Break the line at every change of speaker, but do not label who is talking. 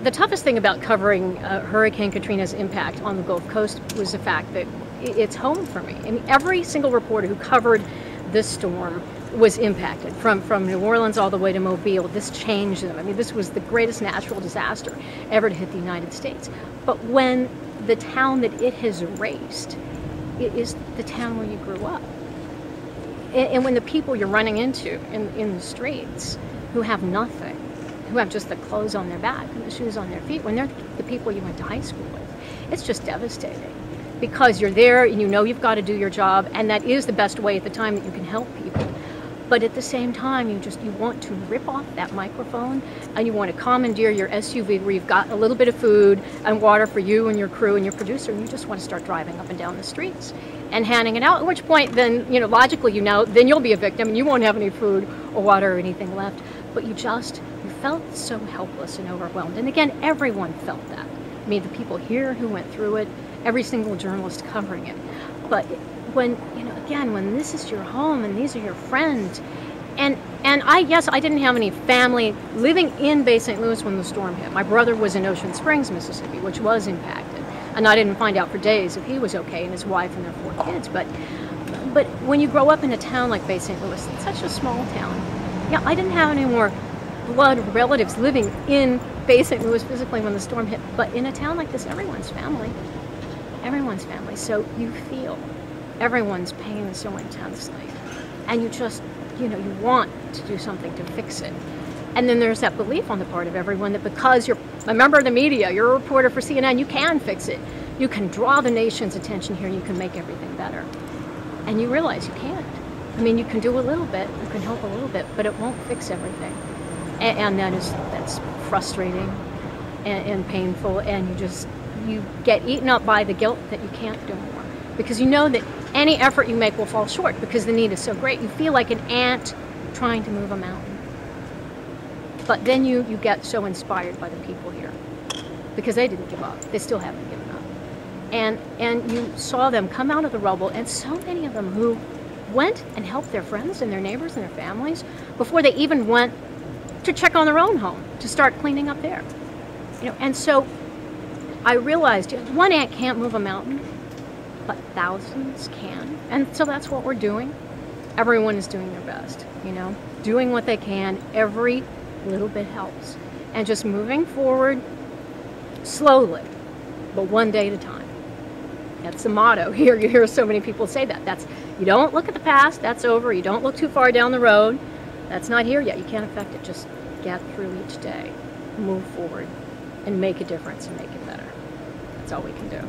The toughest thing about covering Hurricane Katrina's impact on the Gulf Coast was the fact that it's home for me. I mean, every single reporter who covered this storm was impacted, from New Orleans all the way to Mobile. This changed them. I mean, this was the greatest natural disaster ever to hit the United States. But when the town that it has erased is the town where you grew up, and when the people you're running into in the streets who have nothing, who have just the clothes on their back and the shoes on their feet, when they're the people you went to high school with, it's just devastating. Because you're there and you know you've got to do your job, and that is the best way at the time that you can help people. But at the same time, you want to rip off that microphone, and you want to commandeer your SUV where you've got a little bit of food and water for you and your crew and your producer, and you just want to start driving up and down the streets and handing it out, at which point then, logically, then you'll be a victim and you won't have any food or water or anything left. But you felt so helpless and overwhelmed. And again, everyone felt that. I mean, the people here who went through it, every single journalist covering it. But when, again, when this is your home and these are your friends, and I didn't have any family living in Bay St. Louis when the storm hit. My brother was in Ocean Springs, Mississippi, which was impacted. And I didn't find out for days if he was okay, and his wife and their 4 kids. But when you grow up in a town like Bay St. Louis, it's such a small town. Yeah, I didn't have any more blood relatives living in Bay St. Louis physically when the storm hit. But in a town like this, everyone's family. Everyone's family. So you feel everyone's pain so intensely. And you just, you want to do something to fix it. And then there's that belief on the part of everyone that because you're a member of the media, you're a reporter for CNN, you can fix it. You can draw the nation's attention here and you can make everything better. And you realize you can't. I mean, you can do a little bit, you can help a little bit, but it won't fix everything. And that's frustrating and painful, and you get eaten up by the guilt that you can't do more. Because you know that any effort you make will fall short because the need is so great. You feel like an ant trying to move a mountain. But then you get so inspired by the people here because they didn't give up. They still haven't given up. And you saw them come out of the rubble, and so many of them who went and helped their friends and their neighbors and their families before they even went to check on their own home, to start cleaning up there. And so I realized one ant can't move a mountain, but thousands can. And so that's what we're doing. Everyone is doing their best, doing what they can. Every little bit helps. And just moving forward slowly, but one day at a time. That's the motto here. You hear so many people say that. You don't look at the past, that's over. You don't look too far down the road. That's not here yet. You can't affect it. Just get through each day, move forward, and make a difference and make it better. That's all we can do.